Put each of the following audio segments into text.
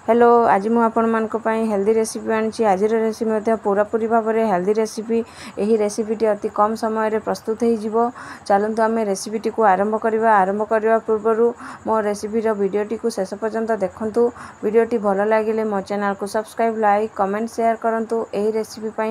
Hello आज मु आपण मान हेल्दी रेसिपी आनी आज रेसिपी पूरापूरी भाव में हेल्दी रेसिपी। यही रेसिपीटी अति कम समय रे प्रस्तुत हो चलतु आम रेसिपीटी को आरंभ करने पूर्वर मो रेसिपीर वीडियोटी को शेष पर्यंत देखूँ। वीडियोटी भल लगे मो चैनल को सब्सक्राइब लाइक कमेंट शेयर करूँ। यही रेसिपी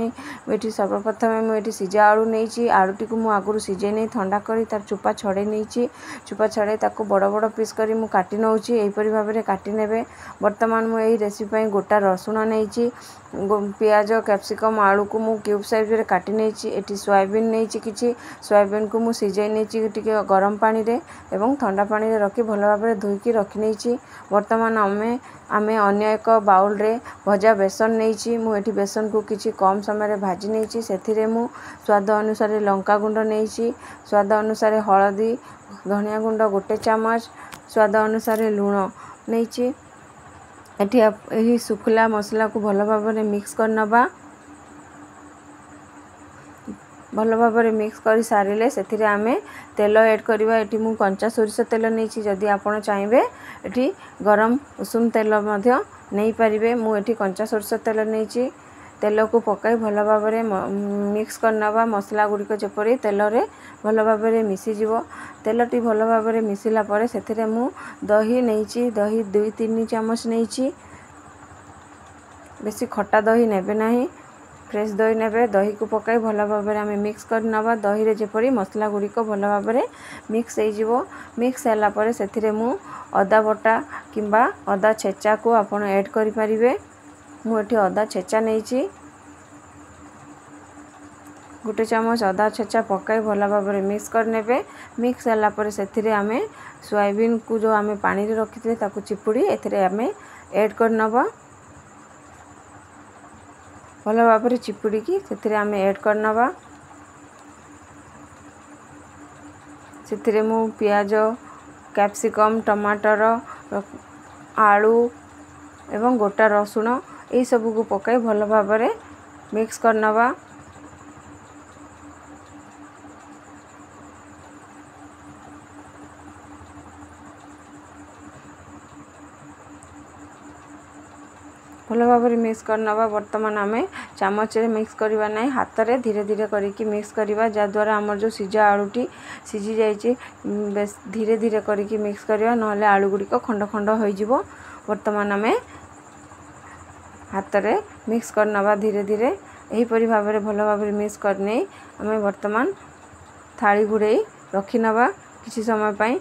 मुझे सर्वप्रथम मुझे सीझा आलू नहीं आलूटी को आगुरी सीझे नहीं ठंडा कर तार चुपा छड़े नहीं चुपा छड़े बड़ बड़ पीस कर काटी नौ यहीपरी भाव में काटी ने। बर्तमान मुझे रेसिपी गोटा रसुण नहीं पियाज कैप्सिकम आलू को मु क्यूब साइज रे काटी नहीं सोयाबीन नहीं कि सोयाबीन को मु सिझाई नहीं टे गरम पानी रे एवं ठंडा पानी रे रखी भल भाव में धोईकी रखी नहीं। बर्तमान आमे अन्य एक बाउल रे भजा बेसन नहीं मुझे बेसन को किसी कम समय रे भाजी नहीं से मु स्वाद अनुसार लंका गुंड नहीं स्वाद अनुसार हलदी धनिया गुंड गोटे चामच स्वाद अनुसार लुण नहीं एठी सुखला मसला को भल भाव में मिक्स करना भल भाव में मिक्स कर सारे से आमे तेल ऐड करवा। एठी मु कंचा सोरिष तेल नहीं जदि आपण चाहिए एठी गरम उषुम तेल नहीं पारिबे। मु एठी कंचा सोरिष तेल नहीं तेल को पकाई भल भाव में मिक्स करना मसला गुड़िक जपरी तेल रे भल भाव में मिसीज तेलटी भल भाव में मिसला पर से मु दही नहीं दही 2-3 चामच नहीं बेसी खट्टा दही नेबे नहीं फ्रेश दही नेबे दही को पकाई भल भाव में आम मिक्स करना दही रे जपरी मसला गुड़िक भल भाव में मिक्स हो मिक्स है पर से मु अदा बटा किंबा अदा छेचा को आपण ऐड करि परिबे। मुझे अदा छेचा नहीं गोटे चामच अदा छेचा पकाई भल भाव में मिक्स करने मिक्स है पर से आमे सोयाबीन को जो आमे पानी रे रखी थे ताकू चिपुड़ी एथिरे आमे ऐड करना भल भाव में चिपुड़ी की से आमे ऐड करना से मु पियाज कैप्सिकम टमाटर आलू एवं गोटा रसुण यही सब को पकाई भल भाव में मिक्स करना भल भाव में मिक्स करना। बर्तमान आम चामच रे मिक्स करवा नहीं हाथ में धीरे धीरे करके मिक्स करवा जद्वारा आमर जो सीझा आलूटी सीझी जाइए धीरे धीरे करके मिक्स करवा ना आलू गुड़िक खंड खंड हो। बर्तमान आम हाथ में मिक्स करना धीरे धीरे यहीपरी भाव में भल भाव में मिक्स करने आम बर्तमान थाली घुड़े रखी नवा किसी समय पाई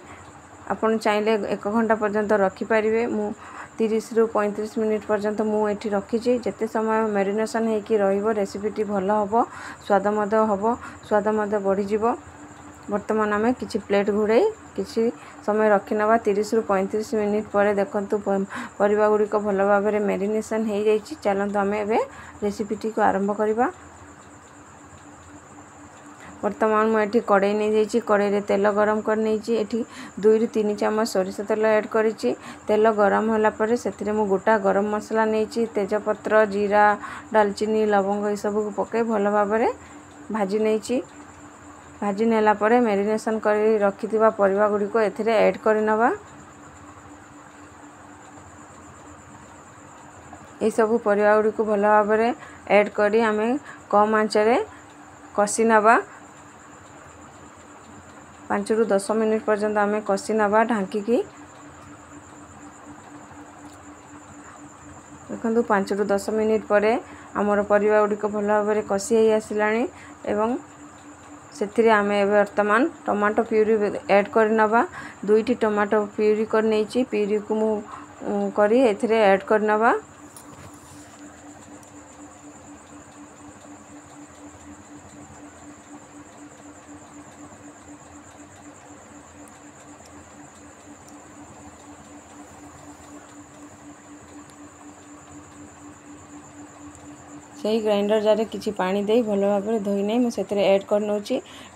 आपन चाहिए 1 घंटा पर्यंत रखिपारे। मु 30 ରୁ 35 मिनिट पर्यंत मुझे रखी जिते समय मैरिनेशन होगी रेसिपीटी भल हम स्वाद बढ़ीज। बर्तमान आम किसी प्लेट घुड़े किसी समय रखी नवा 30 ରୁ 35 मिनिट पर देखंतु परिबा गुड़िक भल भाव में मैरिनेशन हो जाइए। चलतु आम ए रेसिपीटी को आरंभ करवा। बर्तमान मुझे कड़े नहीं जाइए कड़े रे तेल गरम कर नहीं 2-3 चामच सोरिष तेल ऐड करी तेल गरम होला पर से मु गोटा गरम मसला नहीं तेजपत्र जीरा डालचीनी लवंग ये सब को पकाई भल भाव में भाजी नहीं भाजी नेला पर मैरिनेशन कर रखि परिबा गुड़िक एथिरे ऐड करनवा। ये सब परिबा गुड़िक भल भाव में ऐड करी आमे कम आंच रे कषि नवा 5 ରୁ 10 मिनिट पर्यंत आमे कषि नवा ढांकी देखो 5 ରୁ 10 मिनिट पर आमर परिबा गुड़िक भल भाव में कषि हो आसलानी एवं से आम बर्तमान टमाटो प्यूरी ऐड करनवा 2टी टमाटो प्यूरी कर नहीं प्यूरी को मु करी एथिरे ऐड करनवा। सही ग्राइंडर जार किसी पानी दे भल भाव में धोई नहीं मुझे ऐड कर नौ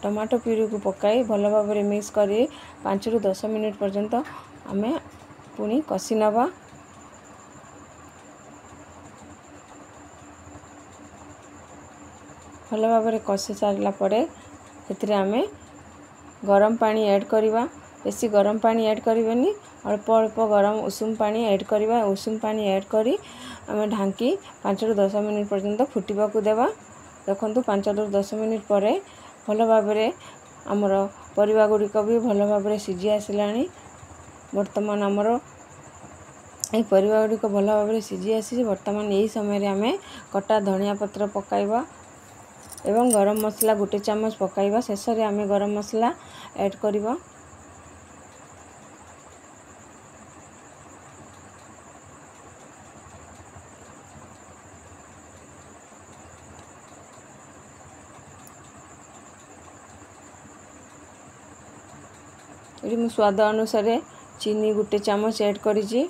टमाटो प्यूरी को पकाई भल भाव में मिक्स कर 5 ରୁ 10 मिनिट पर्यंत आम पुणी कषि नवा। भल भाव में कषि सारा पर आम गरम पानी ऐड करवा बेसी गरम पानी ऐड करेनि अल्प अल्प गरम उषुम पानी ऐड करवा उषुम पानी ऐड करी आम ढांकी 5 ରୁ 10 मिनिट पर्यंत फुटवा को देवा। देखो 5 ରୁ 10 मिनिट पर भल भाव आमर परिवा गुड़िक भी भल भाव सीझी आसलानी। बर्तमान आमर ये परिवा गुड़िक भल भाव सीझी आसी। बर्तमान यही समय आम कटा धनिया पत्र पकाइबा एवं गरम मसला 1 चामच पकाइबा। शेष में आम गरम मसला ऐड करवा। ये मु स्वाद अनुसार चीनी 1 चामच ऐड करी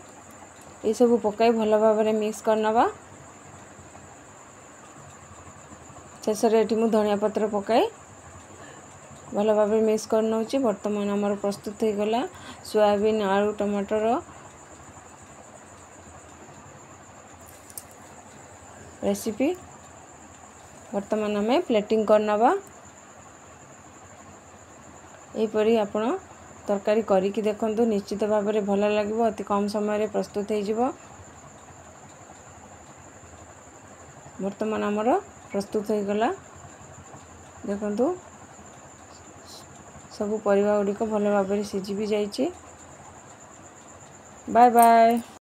सब पकाई भल भाव मिक्स करनवा। शेष में धनिया पत्र पकाई भल भाव मिक्स करनौ। वर्तमान आमर प्रस्तुत हो गला सोयाबीन आलू टमाटर रेसिपी। वर्तमान आम प्लेटिंग करनवा। यहीपरी आपण तरकारी करिकी देखंतु निश्चित भाव में भल लगे। अति कम समय प्रस्तुत हो। वर्तमान आमर प्रस्तुत हो गला। देखंतु सब परिवा गुड़िक भल भाव सीझी भी जाइए। Bye bye.